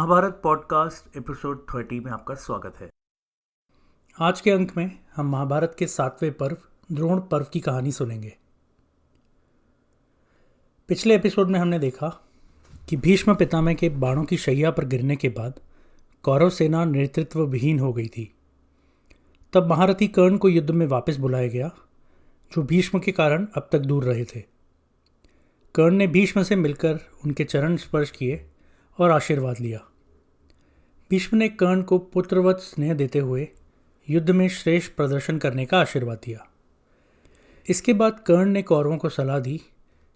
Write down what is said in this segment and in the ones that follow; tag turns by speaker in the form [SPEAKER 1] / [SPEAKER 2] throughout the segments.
[SPEAKER 1] Mahabharat podcast episode 30 में आपका स्वागत है।
[SPEAKER 2] आज के अंक में हम महाभारत के 7वें पर्व द्रोण पर्व की कहानी सुनेंगे। पिछले एपिसोड में हमने देखा कि भीष्म पितामह के बाणों की शैया पर गिरने के बाद कौरव सेना नेतृत्व विहीन हो गई थी। तब महारथी कर्ण को युद्ध में वापस बुलाया गया, जो भीष्म के कारण अब तक दूर रहे थे। कर्ण ने भीष्म से मिलकर उनके चरण स्पर्श किए और आशीर्वाद लिया। भीष्म ने कर्ण को पुत्रवत स्नेह देते हुए युद्ध में श्रेष्ठ प्रदर्शन करने का आशीर्वाद दिया। इसके बाद कर्ण ने कौरवों को सलाह दी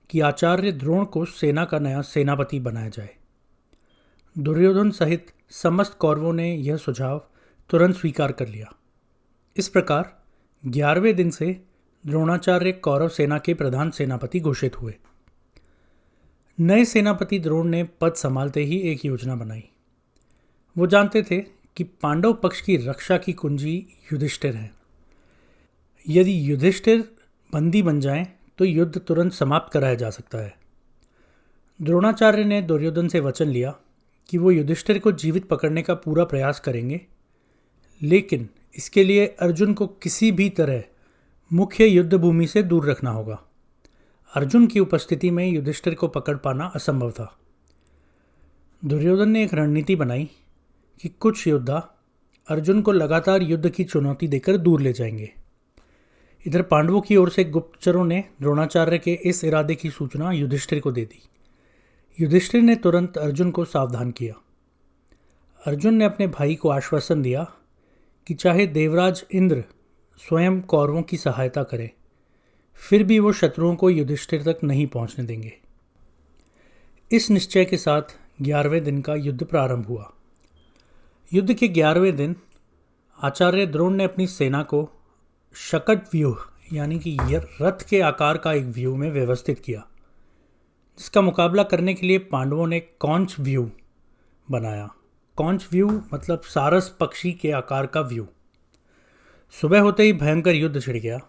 [SPEAKER 2] कि आचार्य द्रोण को सेना का नया सेनापति बनाया जाए। दुर्योधन सहित समस्त कौरवों ने यह सुझाव तुरंत स्वीकार कर लिया। इस प्रकार 11वें दिन से द्रोणाचार्य कौरव सेना के प्रधान सेनापति घोषित हुए। नए सेनापति द्रोण ने पद संभालते ही एक योजना बनाई। वो जानते थे कि पांडव पक्ष की रक्षा की कुंजी युधिष्ठिर है। यदि युधिष्ठिर बंदी बन जाएं तो युद्ध तुरंत समाप्त कराया जा सकता है। द्रोणाचार्य ने दुर्योधन से वचन लिया कि वो युधिष्ठिर को जीवित पकड़ने का पूरा प्रयास करेंगे, लेकिन इसके लिए अर्जुन को किसी भी तरह मुख्य युद्ध भूमि से दूर रखना होगा। अर्जुन की उपस्थिति में युधिष्ठिर को पकड़ पाना असंभव था। दुर्योधन ने एक रणनीति बनाई कि कुछ योद्धा अर्जुन को लगातार युद्ध की चुनौती देकर दूर ले जाएंगे। इधर पांडवों की ओर से गुप्तचरों ने द्रोणाचार्य के इस इरादे की सूचना युधिष्ठिर को दे दी। युधिष्ठिर ने तुरंत अर्जुन को सावधान किया। अर्जुन ने अपने भाई को आश्वासन दिया कि चाहे देवराज इंद्र स्वयं कौरवों की सहायता करे, फिर भी वो शत्रुओं को युधिष्ठिर तक नहीं पहुंचने देंगे। इस निश्चय के साथ 11वें दिन का युद्ध प्रारंभ हुआ। युद्ध के 11वें दिन आचार्य द्रोण ने अपनी सेना को शकट व्यूह यानी कि रथ के आकार का एक व्यूह में व्यवस्थित किया, जिसका मुकाबला करने के लिए पांडवों ने कौंच व्यूह बनाया। कौंच व्यूह मतलब सारस पक्षी के आकार का व्यूह। सुबह होते ही भयंकर युद्ध छिड़ गया।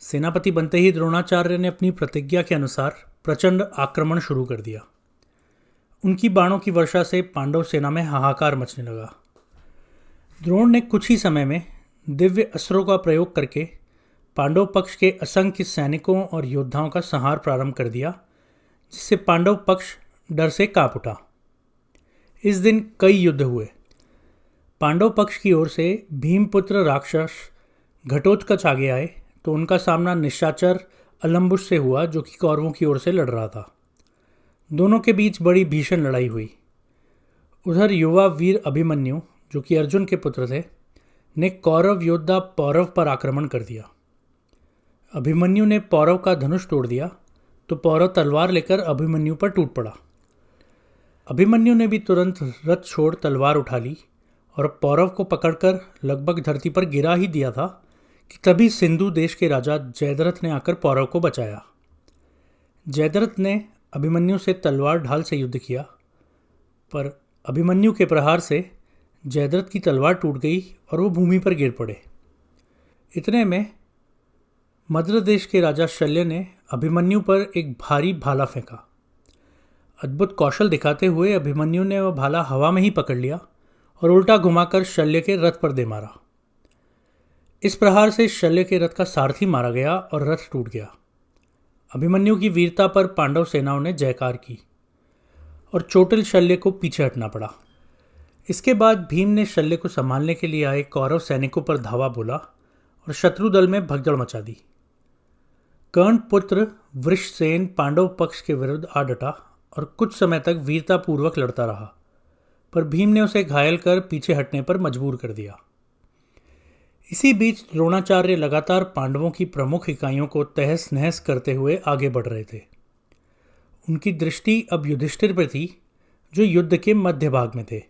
[SPEAKER 2] सेनापति बनते ही द्रोणाचार्य ने अपनी प्रतिज्ञा के अनुसार प्रचंड आक्रमण शुरू कर दिया। उनकी बाणों की वर्षा से पांडव सेना में हाहाकार मचने लगा। द्रोण ने कुछ ही समय में दिव्य अस्त्रों का प्रयोग करके पांडव पक्ष के असंख्य सैनिकों और योद्धाओं का संहार प्रारंभ कर दिया, जिससे पांडव पक्ष डर से कांप उठा। इस दिन कई युद्ध हुए। पांडव पक्ष की ओर से भीमपुत्र राक्षस घटोत्कच आगे आए तो उनका सामना निशाचर अलम्बुस से हुआ, जो कि कौरवों की ओर से लड़ रहा था। दोनों के बीच बड़ी भीषण लड़ाई हुई। उधर युवा वीर अभिमन्यु, जो कि अर्जुन के पुत्र थे, ने कौरव योद्धा पौरव पर आक्रमण कर दिया। अभिमन्यु ने पौरव का धनुष तोड़ दिया तो पौरव तलवार लेकर अभिमन्यु पर टूट पड़ा। अभिमन्यु ने भी तुरंत रथ छोड़ तलवार उठा ली और पौरव को पकड़कर लगभग धरती पर गिरा ही दिया था कि तभी सिंधु देश के राजा जयद्रथ ने आकर पौरव को बचाया। जयद्रथ ने अभिमन्यु से तलवार ढाल से युद्ध किया, पर अभिमन्यु के प्रहार से जयद्रथ की तलवार टूट गई और वो भूमि पर गिर पड़े। इतने में मद्र देश के राजा शल्य ने अभिमन्यु पर एक भारी भाला फेंका। अद्भुत कौशल दिखाते हुए अभिमन्यु ने वह भाला हवा में ही पकड़ लिया और उल्टा घुमाकर शल्य के रथ पर दे मारा। इस प्रहार से शल्य के रथ का सारथी मारा गया और रथ टूट गया। अभिमन्यु की वीरता पर पांडव सेनाओं ने जयकार की और चोटिल शल्य को पीछे हटना पड़ा। इसके बाद भीम ने शल्य को संभालने के लिए आए कौरव सैनिकों पर धावा बोला और शत्रु दल में भगदड़ मचा दी। कर्ण पुत्र वृषसेन पांडव पक्ष के विरुद्ध आ डटा और कुछ समय तक वीरतापूर्वक लड़ता रहा, पर भीम ने उसे घायल कर पीछे हटने पर मजबूर कर दिया। इसी बीच द्रोणाचार्य लगातार पांडवों की प्रमुख इकाइयों को तहस नहस करते हुए आगे बढ़ रहे थे। उनकी दृष्टि अब युधिष्ठिर पर थी, जो युद्ध के मध्य भाग में थे।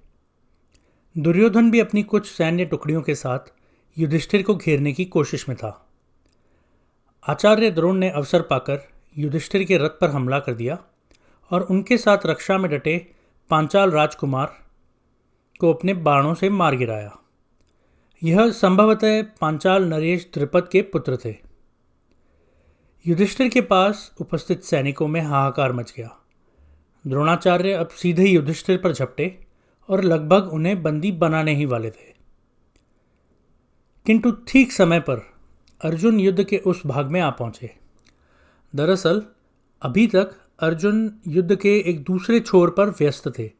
[SPEAKER 2] दुर्योधन भी अपनी कुछ सैन्य टुकड़ियों के साथ युधिष्ठिर को घेरने की कोशिश में था। आचार्य द्रोण ने अवसर पाकर युधिष्ठिर के रथ पर हमला कर दिया और उनके साथ रक्षा में डटे पांचाल राजकुमार को अपने बाणों से मार गिराया। यह संभवतः पांचाल नरेश द्रुपद के पुत्र थे। युधिष्ठिर के पास उपस्थित सैनिकों में हाहाकार मच गया। द्रोणाचार्य अब सीधे युधिष्ठिर पर झपटे और लगभग उन्हें बंदी बनाने ही वाले थे। किंतु ठीक समय पर अर्जुन युद्ध के उस भाग में आ पहुंचे। दरअसल अभी तक अर्जुन युद्ध के एक दूसरे छोर पर व्यस्त थे,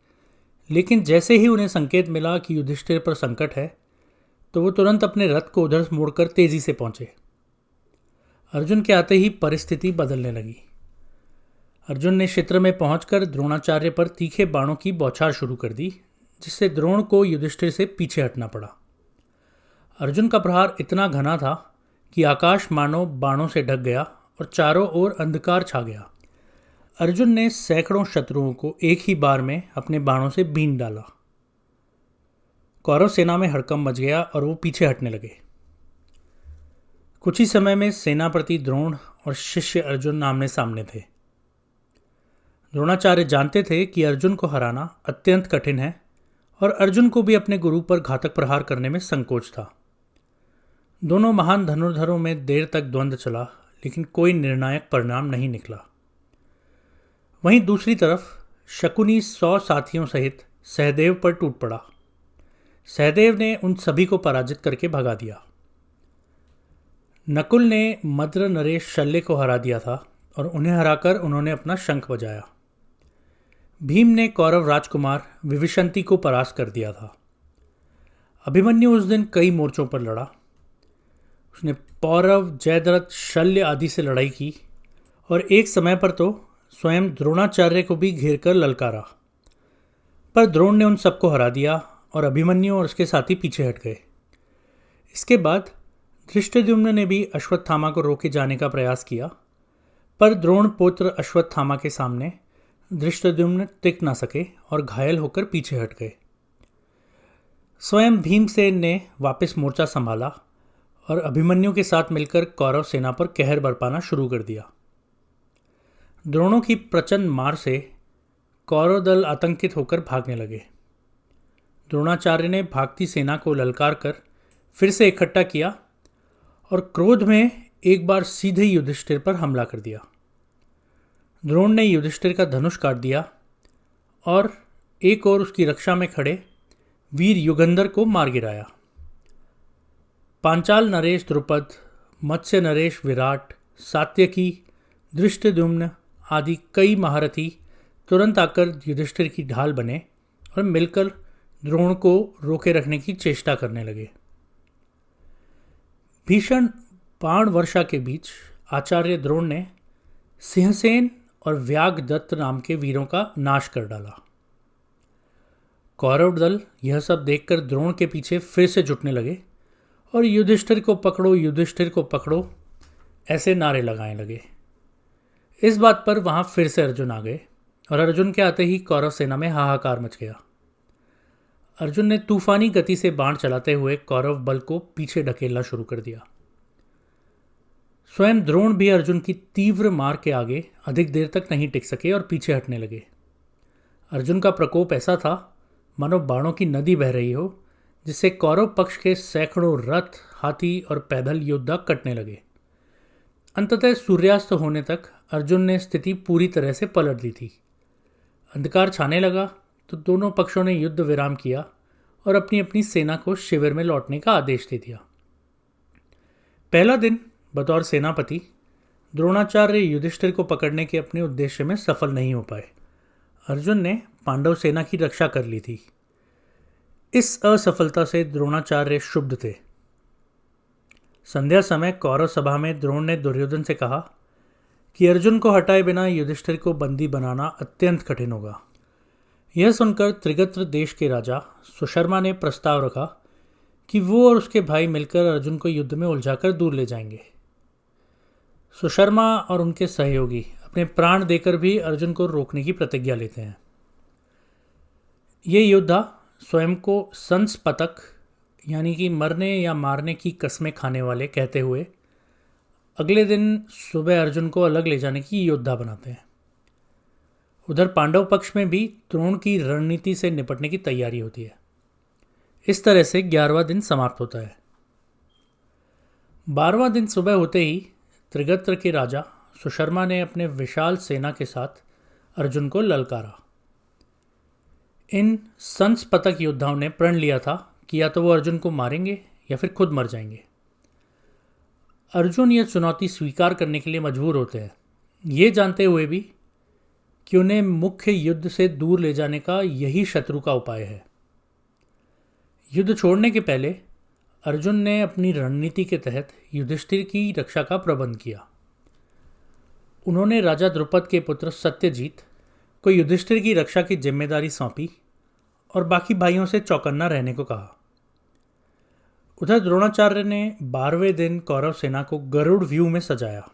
[SPEAKER 2] लेकिन जैसे ही उन्हें संकेत मिला कि युधिष्ठिर पर संकट है, तो वो तुरंत अपने रथ को उधर मोड़कर तेजी से पहुंचे। अर्जुन के आते ही परिस्थिति बदलने लगी। अर्जुन ने क्षेत्र में पहुंचकर द्रोणाचार्य पर तीखे बाणों की बौछार शुरू कर दी, जिससे द्रोण को युधिष्ठिर से पीछे हटना पड़ा। अर्जुन का प्रहार इतना घना था कि आकाश मानो बाणों से ढक गया और चारों ओर अंधकार छा गया। अर्जुन ने सैकड़ों शत्रुओं को एक ही बार में अपने बाणों से बीन डाला। कौरव सेना में हड़कंप मच गया और वो पीछे हटने लगे। कुछ ही समय में सेनापति द्रोण और शिष्य अर्जुन आमने सामने थे। द्रोणाचार्य जानते थे कि अर्जुन को हराना अत्यंत कठिन है और अर्जुन को भी अपने गुरु पर घातक प्रहार करने में संकोच था। दोनों महान धनुर्धरों में देर तक द्वंद्व चला, लेकिन कोई निर्णायक परिणाम नहीं निकला। वहीं दूसरी तरफ शकुनी 100 साथियों सहित सहदेव पर टूट पड़ा। सहदेव ने उन सभी को पराजित करके भगा दिया। नकुल ने मद्र नरेश शल्य को हरा दिया था और उन्हें हराकर उन्होंने अपना शंख बजाया। भीम ने कौरव राजकुमार विविशंति को परास्त कर दिया था। अभिमन्यु उस दिन कई मोर्चों पर लड़ा। उसने पौरव, जयद्रथ, शल्य आदि से लड़ाई की और एक समय पर तो स्वयं द्रोणाचार्य को भी घेर कर ललकारा, पर द्रोण ने उन सबको हरा दिया और अभिमन्यु और उसके साथी पीछे हट गए। इसके बाद धृष्टद्युम्न ने भी अश्वत्थामा को रोके जाने का प्रयास किया, पर द्रोण पुत्र अश्वत्थामा के सामने धृष्टद्युम्न टिक न सके और घायल होकर पीछे हट गए। स्वयं भीमसेन ने वापस मोर्चा संभाला और अभिमन्यु के साथ मिलकर कौरव सेना पर कहर बरपाना शुरू कर दिया। द्रोणों की प्रचंड मार से कौरव दल आतंकित होकर भागने लगे। द्रोणाचार्य ने भागती सेना को ललकार कर फिर से इकट्ठा किया और क्रोध में एक बार सीधे युधिष्ठिर पर हमला कर दिया। द्रोण ने युधिष्ठिर का धनुष काट दिया और एक और उसकी रक्षा में खड़े वीर युगंधर को मार गिराया। पांचाल नरेश द्रुपद, मत्स्य नरेश विराट, सात्यकी, धृष्टद्युम्न आदि कई महारथी तुरंत आकर युधिष्ठिर की ढाल बने और मिलकर द्रोण को रोके रखने की चेष्टा करने लगे। भीषण बाण वर्षा के बीच आचार्य द्रोण ने सिंहसेन और व्यागदत्त नाम के वीरों का नाश कर डाला। कौरव दल यह सब देखकर द्रोण के पीछे फिर से जुटने लगे और युधिष्ठिर को पकड़ो, युधिष्ठिर को पकड़ो ऐसे नारे लगाने लगे। इस बात पर वहां फिर से अर्जुन आ गए और अर्जुन के आते ही कौरव सेना में हाहाकार मच गया। अर्जुन ने तूफानी गति से बाण चलाते हुए कौरव बल को पीछे ढकेलना शुरू कर दिया। स्वयं द्रोण भी अर्जुन की तीव्र मार के आगे अधिक देर तक नहीं टिक सके और पीछे हटने लगे। अर्जुन का प्रकोप ऐसा था मानो बाणों की नदी बह रही हो, जिससे कौरव पक्ष के सैकड़ों रथ, हाथी और पैदल योद्धा कटने लगे। अंततः सूर्यास्त होने तक अर्जुन ने स्थिति पूरी तरह से पलट दी थी। अंधकार छाने लगा तो दोनों पक्षों ने युद्ध विराम किया और अपनी अपनी सेना को शिविर में लौटने का आदेश दे दिया। पहला दिन बतौर सेनापति द्रोणाचार्य युधिष्ठिर को पकड़ने के अपने उद्देश्य में सफल नहीं हो पाए। अर्जुन ने पांडव सेना की रक्षा कर ली थी। इस असफलता से द्रोणाचार्य क्षुब्ध थे। संध्या समय कौरव सभा में द्रोण ने दुर्योधन से कहा कि अर्जुन को हटाए बिना युधिष्ठिर को बंदी बनाना अत्यंत कठिन होगा। यह सुनकर त्रिगत्र देश के राजा सुशर्मा ने प्रस्ताव रखा कि वो और उसके भाई मिलकर अर्जुन को युद्ध में उलझाकर दूर ले जाएंगे। सुशर्मा और उनके सहयोगी अपने प्राण देकर भी अर्जुन को रोकने की प्रतिज्ञा लेते हैं। ये योद्धा स्वयं को संस्पतक यानी कि मरने या मारने की कस्में खाने वाले कहते हुए अगले दिन सुबह अर्जुन को अलग ले जाने की योद्धा बनाते हैं। उधर पांडव पक्ष में भी द्रोण की रणनीति से निपटने की तैयारी होती है। इस तरह से 11वां दिन समाप्त होता है। 12वां दिन सुबह होते ही त्रिगत्र के राजा सुशर्मा ने अपने विशाल सेना के साथ अर्जुन को ललकारा। इन संस्पतक योद्धाओं ने प्रण लिया था कि या तो वो अर्जुन को मारेंगे या फिर खुद मर जाएंगे। अर्जुन यह चुनौती स्वीकार करने के लिए मजबूर होते हैं, ये जानते हुए भी कि उन्हें मुख्य युद्ध से दूर ले जाने का यही शत्रु का उपाय है। युद्ध छोड़ने के पहले अर्जुन ने अपनी रणनीति के तहत युधिष्ठिर की रक्षा का प्रबंध किया। उन्होंने राजा द्रुपद के पुत्र सत्यजीत को युधिष्ठिर की रक्षा की जिम्मेदारी सौंपी और बाकी भाइयों से चौकन्ना रहने को कहा। उधर द्रोणाचार्य ने 12वें दिन कौरव सेना को गरुड़ व्यू में सजाया।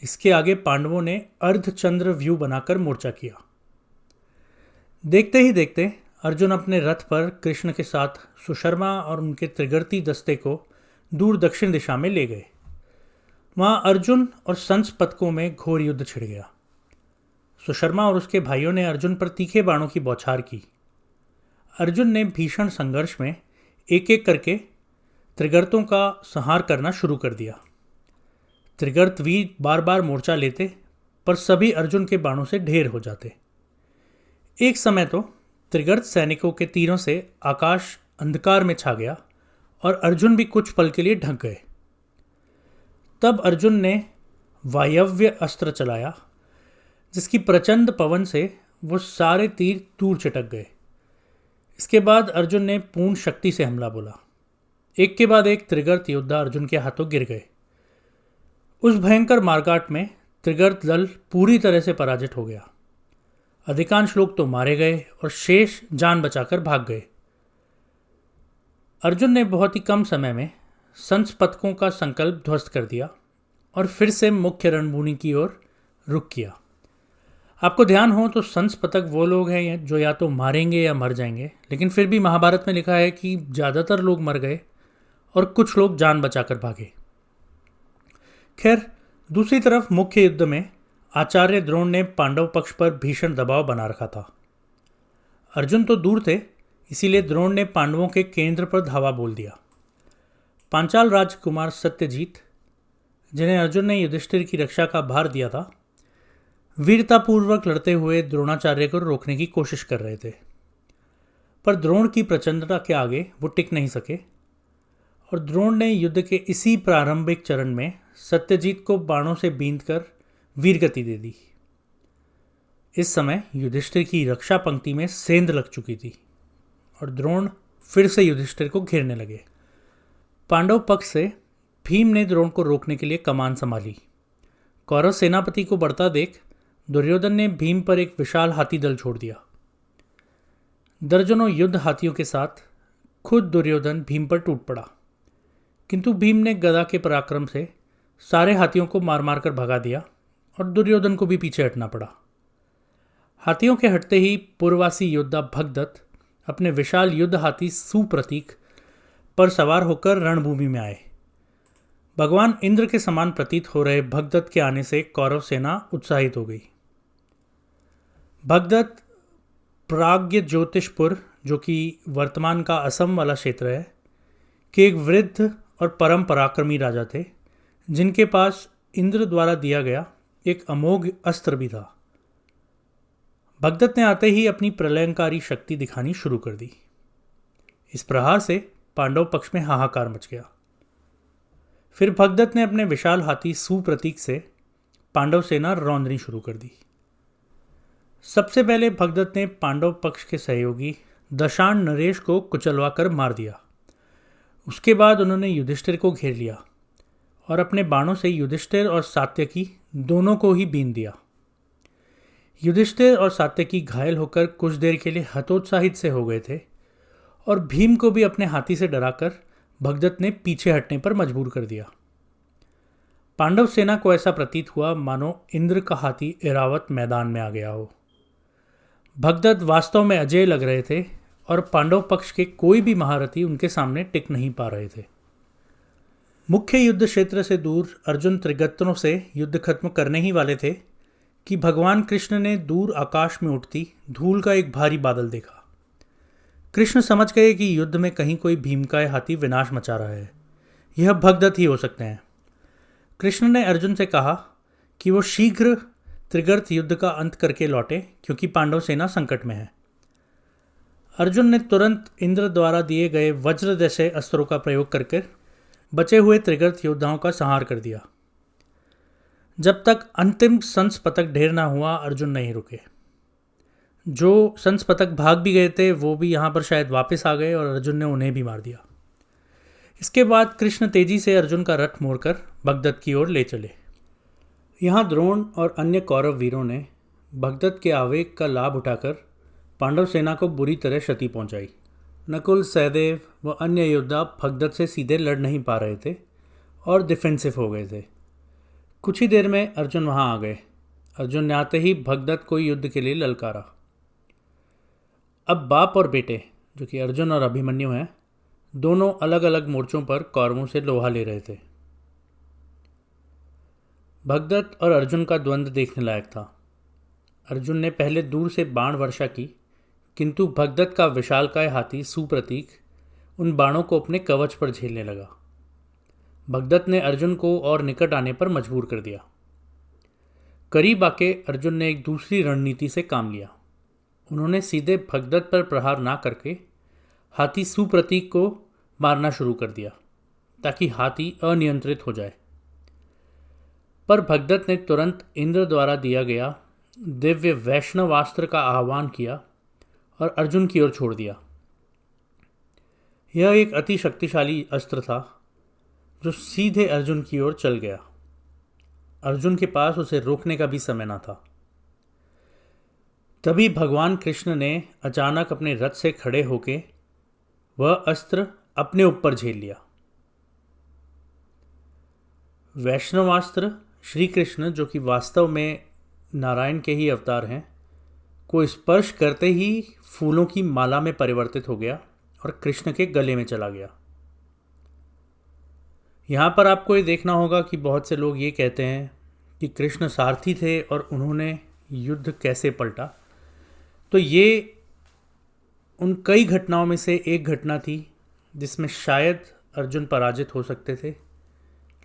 [SPEAKER 2] इसके आगे पांडवों ने अर्धचंद्र व्यू बनाकर मोर्चा किया। देखते ही देखते अर्जुन अपने रथ पर कृष्ण के साथ सुशर्मा और उनके त्रिगर्ती दस्ते को दूर दक्षिण दिशा में ले गए। वहां अर्जुन और संस्पतकों में घोर युद्ध छिड़ गया। सुशर्मा और उसके भाइयों ने अर्जुन पर तीखे बाणों की बौछार की। अर्जुन ने भीषण संघर्ष में एक एक करके त्रिगर्तों का संहार करना शुरू कर दिया। त्रिगर्त वीर बार बार मोर्चा लेते, पर सभी अर्जुन के बाणों से ढेर हो जाते। एक समय तो त्रिगर्त सैनिकों के तीरों से आकाश अंधकार में छा गया और अर्जुन भी कुछ पल के लिए ढक गए। तब अर्जुन ने वायव्य अस्त्र चलाया, जिसकी प्रचंड पवन से वो सारे तीर दूर चटक गए। इसके बाद अर्जुन ने पूर्ण शक्ति से हमला बोला। एक के बाद एक त्रिगर्त योद्धा अर्जुन के हाथों गिर गए। उस भयंकर मारकाट में त्रिगर्त दल पूरी तरह से पराजित हो गया। अधिकांश लोग तो मारे गए और शेष जान बचाकर भाग गए। अर्जुन ने बहुत ही कम समय में संस्पतकों का संकल्प ध्वस्त कर दिया और फिर से मुख्य रणभूमि की ओर रुख किया। आपको ध्यान हो तो संस्पतक वो लोग हैं जो या तो मारेंगे या मर जाएंगे, लेकिन फिर भी महाभारत में लिखा है कि ज़्यादातर लोग मर गए और कुछ लोग जान बचाकर भागे। खैर, दूसरी तरफ मुख्य युद्ध में आचार्य द्रोण ने पांडव पक्ष पर भीषण दबाव बना रखा था। अर्जुन तो दूर थे, इसीलिए द्रोण ने पांडवों के केंद्र पर धावा बोल दिया। पांचाल राजकुमार सत्यजीत, जिन्हें अर्जुन ने युधिष्ठिर की रक्षा का भार दिया था, वीरतापूर्वक लड़ते हुए द्रोणाचार्य को रोकने की कोशिश कर रहे थे, पर द्रोण की प्रचंडता के आगे वो टिक नहीं सके और द्रोण ने युद्ध के इसी प्रारंभिक चरण में सत्यजीत को बाणों से बींधकर वीरगति दे दी। इस समय युधिष्ठिर की रक्षा पंक्ति में सेंध लग चुकी थी और द्रोण फिर से युधिष्ठिर को घेरने लगे। पांडव पक्ष से भीम ने द्रोण को रोकने के लिए कमान संभाली। कौरव सेनापति को बढ़ता देख दुर्योधन ने भीम पर एक विशाल हाथी दल छोड़ दिया। दर्जनों युद्ध हाथियों के साथ खुद दुर्योधन भीम पर टूट पड़ा, किंतु भीम ने गदा के पराक्रम से सारे हाथियों को मार मार कर भगा दिया और दुर्योधन को भी पीछे हटना पड़ा। हाथियों के हटते ही पूर्ववासी योद्धा भगदत्त अपने विशाल युद्ध हाथी सुप्रतीक पर सवार होकर रणभूमि में आए। भगवान इंद्र के समान प्रतीत हो रहे भगदत्त के आने से कौरव सेना उत्साहित हो गई। भगदत्त प्राग्ञ ज्योतिषपुर, जो कि वर्तमान का असम वाला क्षेत्र है, के एक वृद्ध और परम पराक्रमी राजा थे, जिनके पास इंद्र द्वारा दिया गया एक अमोघ अस्त्र भी था। भगदत्त ने आते ही अपनी प्रलयंकारी शक्ति दिखानी शुरू कर दी। इस प्रहार से पांडव पक्ष में हाहाकार मच गया। फिर भगदत्त ने अपने विशाल हाथी सुप्रतीक से पांडव सेना रौंदनी शुरू कर दी। सबसे पहले भगदत्त ने पांडव पक्ष के सहयोगी दशान नरेश को कुचलवाकर मार दिया। उसके बाद उन्होंने युधिष्ठिर को घेर लिया और अपने बाणों से युधिष्ठिर और सात्यकी दोनों को ही बीन दिया। युधिष्ठिर और सात्यकी घायल होकर कुछ देर के लिए हतोत्साहित से हो गए थे और भीम को भी अपने हाथी से डराकर भगदत्त ने पीछे हटने पर मजबूर कर दिया। पांडव सेना को ऐसा प्रतीत हुआ मानो इंद्र का हाथी ऐरावत मैदान में आ गया हो। भगदत्त वास्तव में अजेय लग रहे थे और पांडव पक्ष के कोई भी महारथी उनके सामने टिक नहीं पा रहे थे। मुख्य युद्ध क्षेत्र से दूर अर्जुन त्रिगर्तों से युद्ध खत्म करने ही वाले थे कि भगवान कृष्ण ने दूर आकाश में उठती धूल का एक भारी बादल देखा। कृष्ण समझ गए कि युद्ध में कहीं कोई भीमकाय हाथी विनाश मचा रहा है। यह भगदत्त ही हो सकते हैं। कृष्ण ने अर्जुन से कहा कि वो शीघ्र त्रिगर्त युद्ध का अंत करके लौटे, क्योंकि पांडव सेना संकट में है। अर्जुन ने तुरंत इंद्र द्वारा दिए गए वज्र जैसे अस्त्रों का प्रयोग करके बचे हुए त्रिगर्त योद्धाओं का संहार कर दिया। जब तक अंतिम संस पतक ढेर ना हुआ, अर्जुन नहीं रुके। जो संस पतक भाग भी गए थे वो भी यहाँ पर शायद वापस आ गए और अर्जुन ने उन्हें भी मार दिया। इसके बाद कृष्ण तेजी से अर्जुन का रथ मोड़कर भगदत्त की ओर ले चले। यहाँ द्रोण और अन्य कौरव वीरों ने भगदत्त के आवेग का लाभ उठाकर पांडव सेना को बुरी तरह क्षति पहुंचाई। नकुल, सहदेव व अन्य योद्धा भगदत्त से सीधे लड़ नहीं पा रहे थे और डिफेंसिव हो गए थे। कुछ ही देर में अर्जुन वहां आ गए। अर्जुन ने आते ही भगदत्त को युद्ध के लिए ललकारा। अब बाप और बेटे, जो कि अर्जुन और अभिमन्यु हैं, दोनों अलग अलग मोर्चों पर कौरवों से लोहा ले रहे थे। भगदत्त और अर्जुन का द्वंद्व देखने लायक था। अर्जुन ने पहले दूर से बाण वर्षा की, किंतु भगदत्त का विशालकाय हाथी सुप्रतीक उन बाणों को अपने कवच पर झेलने लगा। भगदत्त ने अर्जुन को और निकट आने पर मजबूर कर दिया। करीब आके अर्जुन ने एक दूसरी रणनीति से काम लिया। उन्होंने सीधे भगदत्त पर प्रहार ना करके हाथी सुप्रतीक को मारना शुरू कर दिया ताकि हाथी अनियंत्रित हो जाए। पर भगदत्त ने तुरंत इंद्र द्वारा दिया गया दिव्य वैष्णवास्त्र का आह्वान किया और अर्जुन की ओर छोड़ दिया। यह एक अति शक्तिशाली अस्त्र था जो सीधे अर्जुन की ओर चल गया। अर्जुन के पास उसे रोकने का भी समय न था। तभी भगवान कृष्ण ने अचानक अपने रथ से खड़े होके वह अस्त्र अपने ऊपर झेल लिया। वैष्णवास्त्र श्री कृष्ण, जो कि वास्तव में नारायण के ही अवतार हैं, को स्पर्श करते ही फूलों की माला में परिवर्तित हो गया और कृष्ण के गले में चला गया। यहाँ पर आपको ये देखना होगा कि बहुत से लोग ये कहते हैं कि कृष्ण सारथी थे और उन्होंने युद्ध कैसे पलटा। तो ये उन कई घटनाओं में से एक घटना थी जिसमें शायद अर्जुन पराजित हो सकते थे,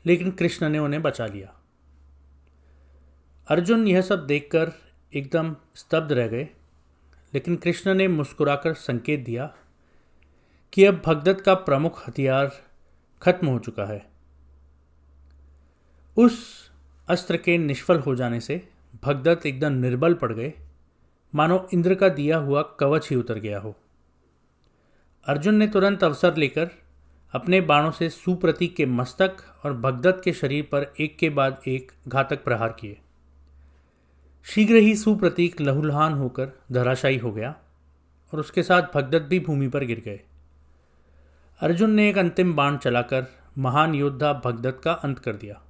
[SPEAKER 2] लेकिन कृष्ण ने उन्हें बचा लिया। अर्जुन यह सब देखकर एकदम स्तब्ध रह गए, लेकिन कृष्ण ने मुस्कुराकर संकेत दिया कि अब भगदत्त का प्रमुख हथियार खत्म हो चुका है। उस अस्त्र के निष्फल हो जाने से भगदत्त एकदम निर्बल पड़ गए, मानो इंद्र का दिया हुआ कवच ही उतर गया हो। अर्जुन ने तुरंत अवसर लेकर अपने बाणों से सुप्रतीक के मस्तक और भगदत्त के शरीर पर एक के बाद एक घातक प्रहार किए। शीघ्र ही सुप्रतीक लहूलुहान होकर धराशायी हो गया और उसके साथ भगदत्त भी भूमि पर गिर गए। अर्जुन ने एक अंतिम बाण चलाकर महान योद्धा भगदत्त का अंत कर दिया।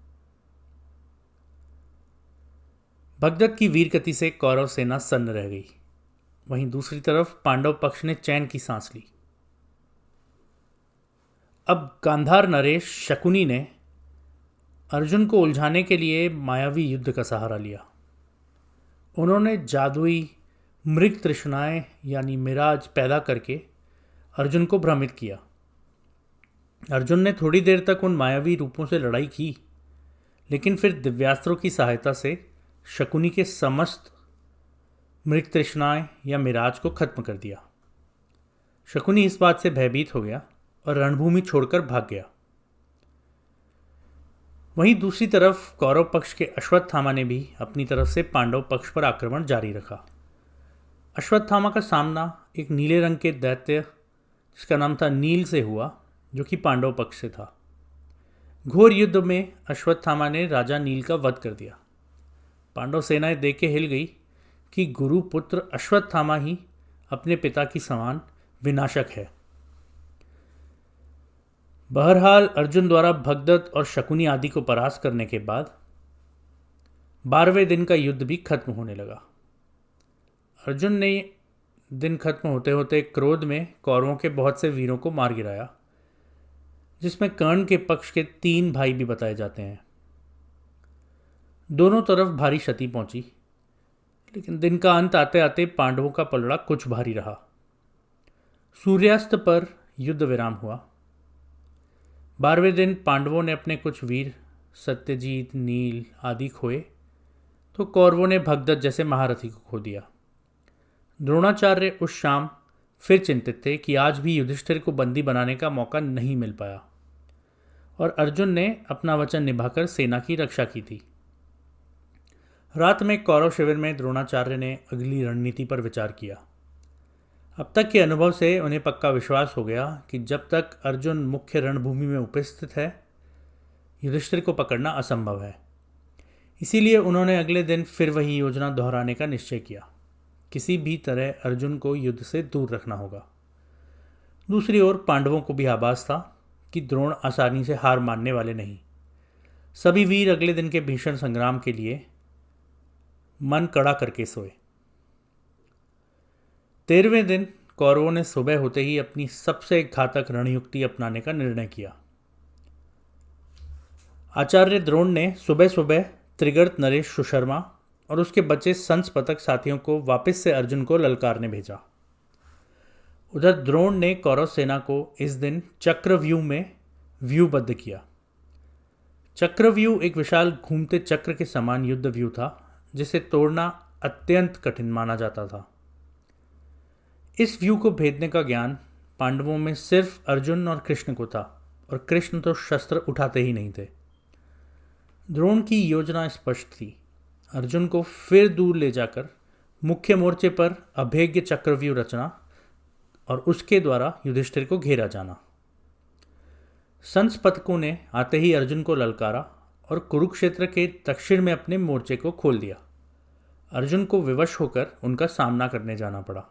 [SPEAKER 2] भगदत्त की वीरगति से कौरव सेना सन्न रह गई। वहीं दूसरी तरफ पांडव पक्ष ने चैन की सांस ली। अब गांधार नरेश शकुनी ने अर्जुन को उलझाने के लिए मायावी युद्ध का सहारा लिया। उन्होंने जादुई मृग तृष्णाएं यानी मिराज पैदा करके अर्जुन को भ्रमित किया। अर्जुन ने थोड़ी देर तक उन मायावी रूपों से लड़ाई की, लेकिन फिर दिव्यास्त्रों की सहायता से शकुनी के समस्त मृग तृष्णाएं या मिराज को खत्म कर दिया। शकुनी इस बात से भयभीत हो गया और रणभूमि छोड़कर भाग गया। वहीं दूसरी तरफ कौरव पक्ष के अश्वत्थामा ने भी अपनी तरफ से पांडव पक्ष पर आक्रमण जारी रखा। अश्वत्थामा का सामना एक नीले रंग के दैत्य जिसका नाम था नील से हुआ, जो कि पांडव पक्ष से था। घोर युद्ध में अश्वत्थामा ने राजा नील का वध कर दिया। पांडव सेनाएं देख के हिल गई कि गुरु पुत्र अश्वत्थामा ही अपने पिता की समान विनाशक है। बहरहाल अर्जुन द्वारा भगदत्त और शकुनी आदि को परास्त करने के बाद 12वें दिन का युद्ध भी खत्म होने लगा। अर्जुन ने दिन खत्म होते होते क्रोध में कौरवों के बहुत से वीरों को मार गिराया, जिसमें कर्ण के पक्ष के 3 भाई भी बताए जाते हैं। दोनों तरफ भारी क्षति पहुंची, लेकिन दिन का अंत आते आते पांडवों का पलड़ा कुछ भारी रहा। सूर्यास्त पर युद्ध विराम हुआ। 12वें दिन पांडवों ने अपने कुछ वीर सत्यजीत, नील आदि खोए, तो कौरवों ने भगदत्त जैसे महारथी को खो दिया। द्रोणाचार्य उस शाम फिर चिंतित थे कि आज भी युधिष्ठिर को बंदी बनाने का मौका नहीं मिल पाया, और अर्जुन ने अपना वचन निभाकर सेना की रक्षा की थी। रात में कौरव शिविर में द्रोणाचार्य ने अगली रणनीति पर विचार किया। अब तक के अनुभव से उन्हें पक्का विश्वास हो गया कि जब तक अर्जुन मुख्य रणभूमि में उपस्थित है, युधिष्ठिर को पकड़ना असंभव है। इसीलिए उन्होंने अगले दिन फिर वही योजना दोहराने का निश्चय किया। किसी भी तरह अर्जुन को युद्ध से दूर रखना होगा। दूसरी ओर पांडवों को भी आभास था कि द्रोण आसानी से हार मानने वाले नहीं। सभी वीर अगले दिन के भीषण संग्राम के लिए मन कड़ा करके सोए। 13वें दिन कौरवों ने सुबह होते ही अपनी सबसे घातक रणयुक्ति अपनाने का निर्णय किया। आचार्य द्रोण ने सुबह सुबह त्रिगर्त नरेश सुशर्मा और उसके बचे संस्पतक साथियों को वापस से अर्जुन को ललकारने भेजा। उधर द्रोण ने कौरव सेना को इस दिन चक्रव्यूह में व्यूहबद्ध किया। चक्रव्यूह एक विशाल घूमते चक्र के समान युद्ध व्यूह था, जिसे तोड़ना अत्यंत कठिन माना जाता था। इस व्यू को भेदने का ज्ञान पांडवों में सिर्फ अर्जुन और कृष्ण को था, और कृष्ण तो शस्त्र उठाते ही नहीं थे। द्रोण की योजना स्पष्ट थी। अर्जुन को फिर दूर ले जाकर मुख्य मोर्चे पर अभेद्य चक्रव्यूह रचना और उसके द्वारा युधिष्ठिर को घेरा जाना। संस्पतकों ने आते ही अर्जुन को ललकारा और कुरुक्षेत्र के दक्षिण में अपने मोर्चे को खोल दिया। अर्जुन को विवश होकर उनका सामना करने जाना पड़ा।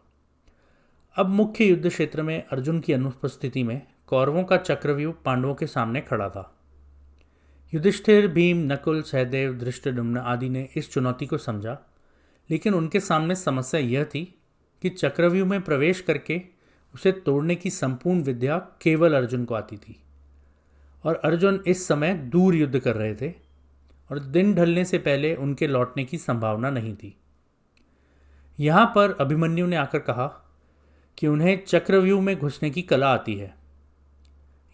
[SPEAKER 2] अब मुख्य युद्ध क्षेत्र में अर्जुन की अनुपस्थिति में कौरवों का चक्रव्यूह पांडवों के सामने खड़ा था। युधिष्ठिर, भीम, नकुल, सहदेव, धृष्टद्युम्न आदि ने इस चुनौती को समझा, लेकिन उनके सामने समस्या यह थी कि चक्रव्यूह में प्रवेश करके उसे तोड़ने की संपूर्ण विद्या केवल अर्जुन को आती थी, और अर्जुन इस समय दूर युद्ध कर रहे थे और दिन ढलने से पहले उनके लौटने की संभावना नहीं थी। यहाँ पर अभिमन्यु ने आकर कहा कि उन्हें चक्रव्यूह में घुसने की कला आती है।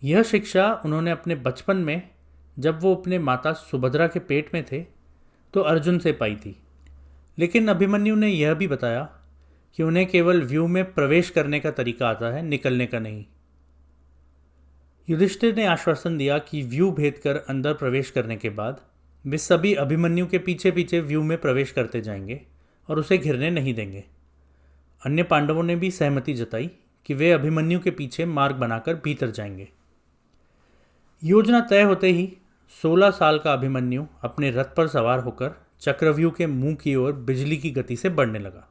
[SPEAKER 2] यह शिक्षा उन्होंने अपने बचपन में, जब वो अपने माता सुभद्रा के पेट में थे, तो अर्जुन से पाई थी। लेकिन अभिमन्यु ने यह भी बताया कि उन्हें केवल व्यूह में प्रवेश करने का तरीका आता है, निकलने का नहीं। युधिष्ठिर ने आश्वासन दिया कि व्यूह भेद कर अंदर प्रवेश करने के बाद वे सभी अभिमन्यु के पीछे पीछे व्यूह में प्रवेश करते जाएंगे और उसे घिरने नहीं देंगे। अन्य पांडवों ने भी सहमति जताई कि वे अभिमन्यु के पीछे मार्ग बनाकर भीतर जाएंगे। योजना तय होते ही 16 साल का अभिमन्यु अपने रथ पर सवार होकर चक्रव्यूह के मुंह की ओर बिजली की गति से बढ़ने लगा।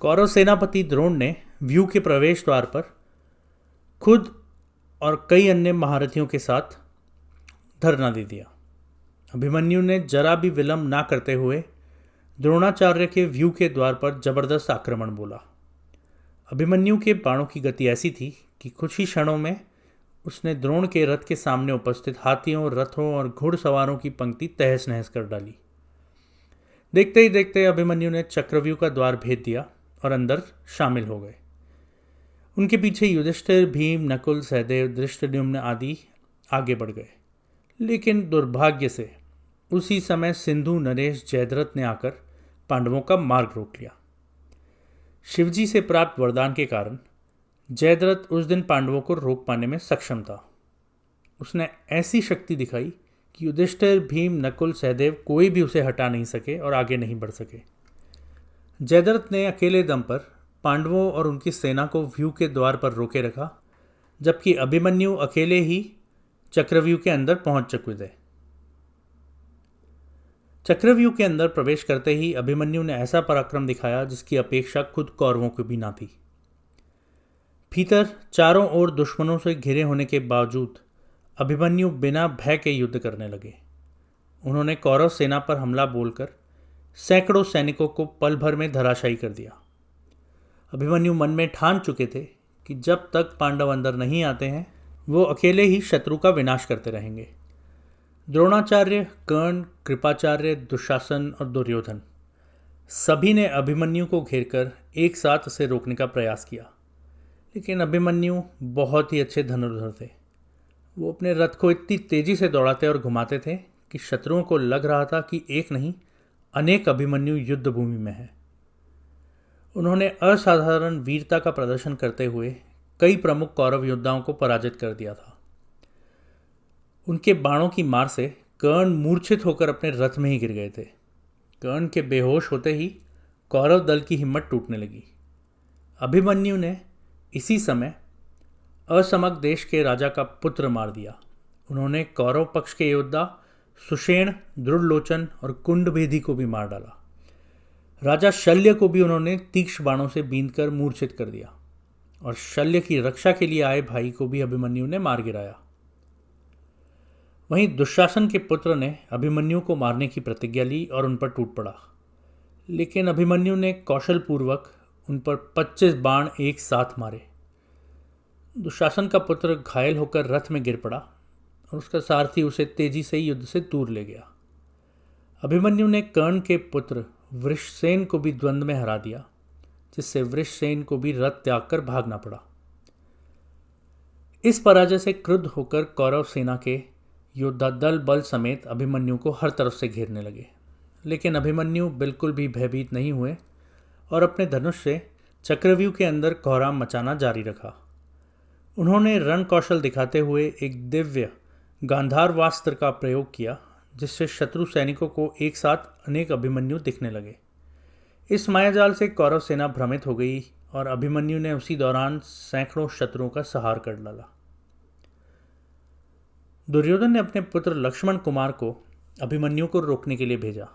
[SPEAKER 2] कौरव सेनापति द्रोण ने व्यूह के प्रवेश द्वार पर खुद और कई अन्य महारथियों के साथ धरना दे दिया। अभिमन्यु ने जरा भी विलंब ना करते हुए द्रोणाचार्य के व्यूह के द्वार पर जबरदस्त आक्रमण बोला। अभिमन्यु के बाणों की गति ऐसी थी कि कुछ ही क्षणों में उसने द्रोण के रथ के सामने उपस्थित हाथियों, रथों और घुड़सवारों की पंक्ति तहस नहस कर डाली। देखते ही देखते अभिमन्यु ने चक्रव्यूह का द्वार भेद दिया और अंदर शामिल हो गए। उनके पीछे युधिष्ठिर, भीम, नकुल, सहदेव, धृष्टद्युम्न आदि आगे बढ़ गए। लेकिन दुर्भाग्य से उसी समय सिंधु, नरेश, जयद्रथ ने आकर पांडवों का मार्ग रोक लिया। शिवजी से प्राप्त वरदान के कारण जयद्रथ उस दिन पांडवों को रोक पाने में सक्षम था। उसने ऐसी शक्ति दिखाई कि युधिष्ठिर, भीम, नकुल, सहदेव कोई भी उसे हटा नहीं सके और आगे नहीं बढ़ सके। जयद्रथ ने अकेले दम पर पांडवों और उनकी सेना को व्यूह के द्वार पर रोके रखा, जबकि अभिमन्यु अकेले ही चक्रव्यूह के अंदर पहुंच चुके थे। चक्रव्यूह के अंदर प्रवेश करते ही अभिमन्यु ने ऐसा पराक्रम दिखाया जिसकी अपेक्षा खुद कौरवों को भी ना थी। भीतर चारों ओर दुश्मनों से घिरे होने के बावजूद अभिमन्यु बिना भय के युद्ध करने लगे। उन्होंने कौरव सेना पर हमला बोलकर सैकड़ों सैनिकों को पल भर में धराशायी कर दिया। अभिमन्यु मन में ठान चुके थे कि जब तक पांडव अंदर नहीं आते हैं वो अकेले ही शत्रु का विनाश करते रहेंगे। द्रोणाचार्य, कर्ण, कृपाचार्य, दुशासन और दुर्योधन सभी ने अभिमन्यु को घेरकर एक साथ उसे रोकने का प्रयास किया, लेकिन अभिमन्यु बहुत ही अच्छे धनुर्धर थे। वो अपने रथ को इतनी तेजी से दौड़ाते और घुमाते थे कि शत्रुओं को लग रहा था कि एक नहीं अनेक अभिमन्यु युद्ध भूमि में है। उन्होंने असाधारण वीरता का प्रदर्शन करते हुए कई प्रमुख कौरव योद्धाओं को पराजित कर दिया था। उनके बाणों की मार से कर्ण मूर्छित होकर अपने रथ में ही गिर गए थे। कर्ण के बेहोश होते ही कौरव दल की हिम्मत टूटने लगी। अभिमन्यु ने इसी समय असमक देश के राजा का पुत्र मार दिया। उन्होंने कौरव पक्ष के योद्धा सुषेण, दृढ़लोचन और कुंडभेदी को भी मार डाला। राजा शल्य को भी उन्होंने तीक्ष्ण बाणों से बींधकर मूर्छित कर दिया और शल्य की रक्षा के लिए आए भाई को भी अभिमन्यु ने मार गिराया। वहीं दुशासन के पुत्र ने अभिमन्यु को मारने की प्रतिज्ञा ली और उन पर टूट पड़ा, लेकिन अभिमन्यु ने कौशलपूर्वक उन पर 25 बाण एक साथ मारे। दुशासन का पुत्र घायल होकर रथ में गिर पड़ा और उसका सारथी उसे तेजी से युद्ध से दूर ले गया। अभिमन्यु ने कर्ण के पुत्र वृषसेन को भी द्वंद्व में हरा दिया, जिससे वृषसेन को भी रथ त्याग कर भागना पड़ा। इस पराजय से क्रुद्ध होकर कौरव सेना के योद्धा दल बल समेत अभिमन्यु को हर तरफ से घेरने लगे, लेकिन अभिमन्यु बिल्कुल भी भयभीत नहीं हुए और अपने धनुष से चक्रव्यूह के अंदर कोहराम मचाना जारी रखा। उन्होंने रण कौशल दिखाते हुए एक दिव्य गांधारवास्त्र का प्रयोग किया, जिससे शत्रु सैनिकों को एक साथ अनेक अभिमन्यु दिखने लगे। इस मायाजाल से कौरव सेना भ्रमित हो गई और अभिमन्यु ने उसी दौरान सैकड़ों शत्रुओं का संहार कर डाला। दुर्योधन ने अपने पुत्र लक्ष्मण कुमार को अभिमन्यु को रोकने के लिए भेजा।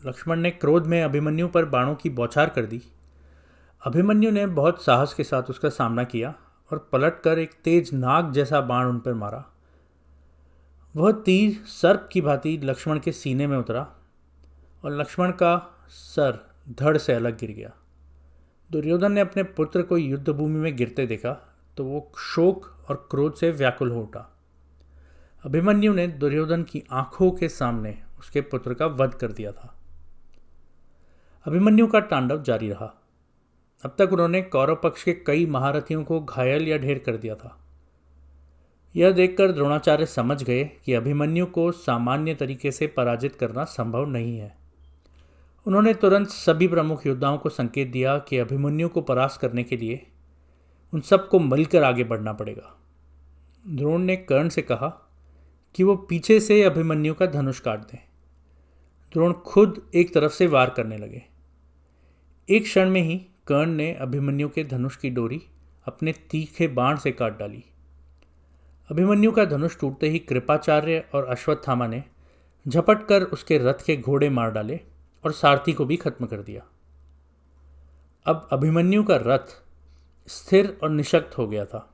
[SPEAKER 2] लक्ष्मण ने क्रोध में अभिमन्यु पर बाणों की बौछार कर दी। अभिमन्यु ने बहुत साहस के साथ उसका सामना किया और पलटकर एक तेज नाग जैसा बाण उन पर मारा। वह तीर सर्प की भांति लक्ष्मण के सीने में उतरा और लक्ष्मण का सर धड़ से अलग गिर गया। दुर्योधन ने अपने पुत्र को युद्धभूमि में गिरते देखा तो वो शोक और क्रोध से व्याकुल हो उठा। अभिमन्यु ने दुर्योधन की आंखों के सामने उसके पुत्र का वध कर दिया था। अभिमन्यु का तांडव जारी रहा। अब तक उन्होंने कौरव पक्ष के कई महारथियों को घायल या ढेर कर दिया था। यह देखकर द्रोणाचार्य समझ गए कि अभिमन्यु को सामान्य तरीके से पराजित करना संभव नहीं है। उन्होंने तुरंत सभी प्रमुख योद्धाओं को संकेत दिया कि अभिमन्यु को परास्त करने के लिए उन सबको मिलकर आगे बढ़ना पड़ेगा। द्रोण ने कर्ण से कहा कि वो पीछे से अभिमन्यु का धनुष काट दें। द्रोण खुद एक तरफ से वार करने लगे। एक क्षण में ही कर्ण ने अभिमन्यु के धनुष की डोरी अपने तीखे बाण से काट डाली। अभिमन्यु का धनुष टूटते ही कृपाचार्य और अश्वत्थामा ने झपट कर उसके रथ के घोड़े मार डाले और सारथी को भी खत्म कर दिया। अब अभिमन्यु का रथ स्थिर और निशक्त हो गया था।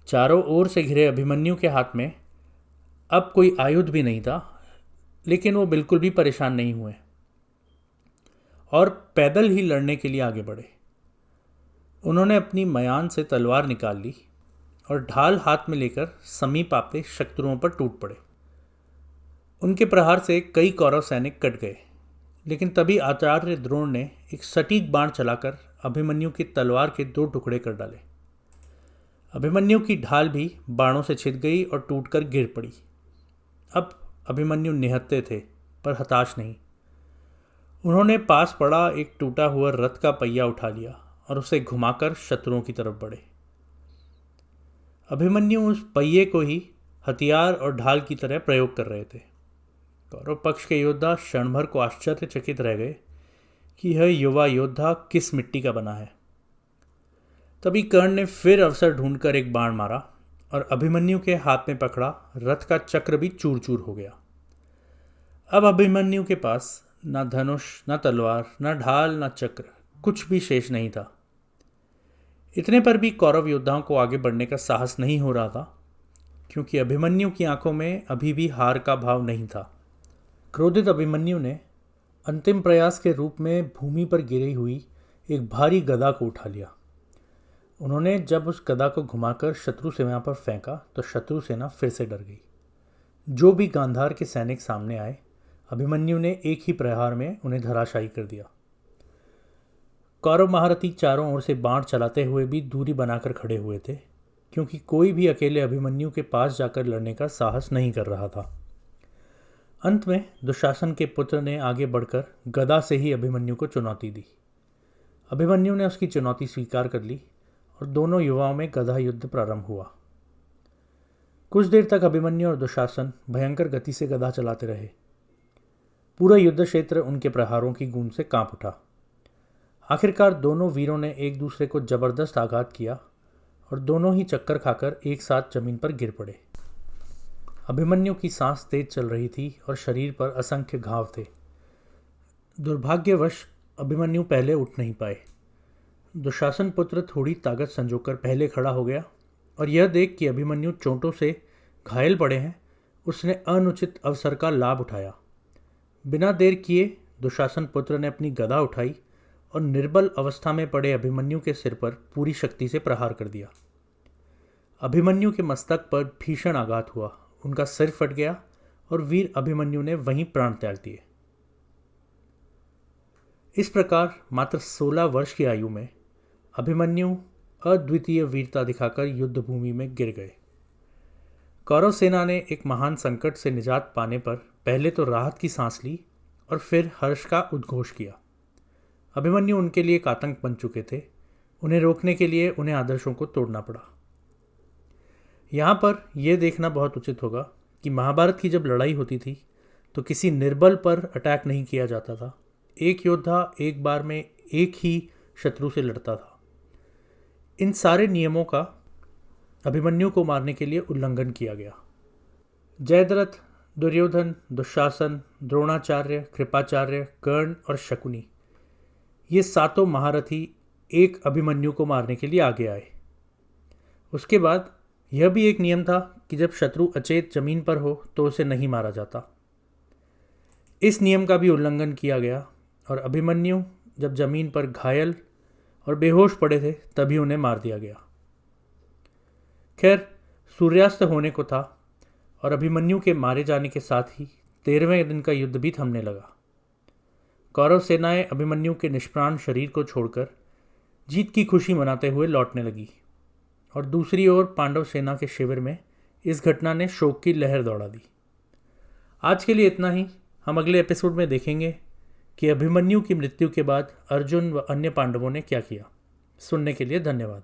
[SPEAKER 2] चारों ओर से घिरे अभिमन्यु के हाथ में अब कोई आयुध भी नहीं था, लेकिन वो बिल्कुल भी परेशान नहीं हुए और पैदल ही लड़ने के लिए आगे बढ़े। उन्होंने अपनी मयान से तलवार निकाल ली और ढाल हाथ में लेकर समीप आते शत्रुओं पर टूट पड़े। उनके प्रहार से कई कौरव सैनिक कट गए, लेकिन तभी आचार्य द्रोण ने एक सटीक बाण चलाकर अभिमन्यु की तलवार के 2 टुकड़े कर डाले। अभिमन्यु की ढाल भी बाणों से छिद गई और टूटकर गिर पड़ी। अब अभिमन्यु निहत्थे थे, पर हताश नहीं। उन्होंने पास पड़ा एक टूटा हुआ रथ का पहिया उठा लिया और उसे घुमाकर शत्रुओं की तरफ बढ़े। अभिमन्यु उस पहिए को ही हथियार और ढाल की तरह प्रयोग कर रहे थे। कौरव पक्ष के योद्धा क्षण भर को आश्चर्यचकित रह गए कि यह युवा योद्धा किस मिट्टी का बना है। तभी कर्ण ने फिर अवसर ढूंढकर एक बाण मारा और अभिमन्यु के हाथ में पकड़ा रथ का चक्र भी चूर चूर हो गया। अब अभिमन्यु के पास ना धनुष, ना तलवार, ना ढाल, ना चक्र, कुछ भी शेष नहीं था। इतने पर भी कौरव योद्धाओं को आगे बढ़ने का साहस नहीं हो रहा था, क्योंकि अभिमन्यु की आंखों में अभी भी हार का भाव नहीं था। क्रोधित अभिमन्यु ने अंतिम प्रयास के रूप में भूमि पर गिरी हुई एक भारी गदा को उठा लिया। उन्होंने जब उस गदा को घुमाकर शत्रु सेना पर फेंका तो शत्रु सेना फिर से डर गई। जो भी गांधार के सैनिक सामने आए, अभिमन्यु ने एक ही प्रहार में उन्हें धराशायी कर दिया। कौरव महारथी चारों ओर से बाण चलाते हुए भी दूरी बनाकर खड़े हुए थे, क्योंकि कोई भी अकेले अभिमन्यु के पास जाकर लड़ने का साहस नहीं कर रहा था। अंत में दुशासन के पुत्र ने आगे बढ़कर गदा से ही अभिमन्यु को चुनौती दी। अभिमन्यु ने उसकी चुनौती स्वीकार कर ली और दोनों युवाओं में गदा युद्ध प्रारंभ हुआ। कुछ देर तक अभिमन्यु और दुशासन भयंकर गति से गदा चलाते रहे। पूरा युद्ध क्षेत्र उनके प्रहारों की गूंज से कांप उठा। आखिरकार दोनों वीरों ने एक दूसरे को जबरदस्त आघात किया और दोनों ही चक्कर खाकर एक साथ जमीन पर गिर पड़े। अभिमन्यु की सांस तेज चल रही थी और शरीर पर असंख्य घाव थे। दुर्भाग्यवश अभिमन्यु पहले उठ नहीं पाए। दुशासन पुत्र थोड़ी ताकत संजोकर पहले खड़ा हो गया और यह देख कि अभिमन्यु चोटों से घायल पड़े हैं, उसने अनुचित अवसर का लाभ उठाया। बिना देर किए दुशासन पुत्र ने अपनी गदा उठाई और निर्बल अवस्था में पड़े अभिमन्यु के सिर पर पूरी शक्ति से प्रहार कर दिया। अभिमन्यु के मस्तक पर भीषण आघात हुआ, उनका सिर फट गया और वीर अभिमन्यु ने वहीं प्राण त्याग दिए। इस प्रकार मात्र 16 वर्ष की आयु में अभिमन्यु अद्वितीय वीरता दिखाकर युद्ध भूमि में गिर गए। कौरव सेना ने एक महान संकट से निजात पाने पर पहले तो राहत की सांस ली और फिर हर्ष का उद्घोष किया। अभिमन्यु उनके लिए एक आतंक बन चुके थे। उन्हें रोकने के लिए उन्हें आदर्शों को तोड़ना पड़ा। यहाँ पर यह देखना बहुत उचित होगा कि महाभारत की जब लड़ाई होती थी तो किसी निर्बल पर अटैक नहीं किया जाता था। एक योद्धा एक बार में एक ही शत्रु से लड़ता था। इन सारे नियमों का अभिमन्यु को मारने के लिए उल्लंघन किया गया। जयद्रथ, दुर्योधन, दुशासन, द्रोणाचार्य, कृपाचार्य, कर्ण और शकुनी, ये सातों महारथी एक अभिमन्यु को मारने के लिए आगे आए। उसके बाद यह भी एक नियम था कि जब शत्रु अचेत जमीन पर हो तो उसे नहीं मारा जाता। इस नियम का भी उल्लंघन किया गया और अभिमन्यु जब जमीन पर घायल और बेहोश पड़े थे तभी उन्हें मार दिया गया। खैर, सूर्यास्त होने को था और अभिमन्यु के मारे जाने के साथ ही 13वें दिन का युद्ध भी थमने लगा। कौरव सेनाएं अभिमन्यु के निष्प्राण शरीर को छोड़कर जीत की खुशी मनाते हुए लौटने लगी और दूसरी ओर पांडव सेना के शिविर में इस घटना ने शोक की लहर दौड़ा दी। आज के लिए इतना ही। हम अगले एपिसोड में देखेंगे कि अभिमन्यु की मृत्यु के बाद अर्जुन व अन्य पांडवों ने क्या किया। सुनने के लिए धन्यवाद।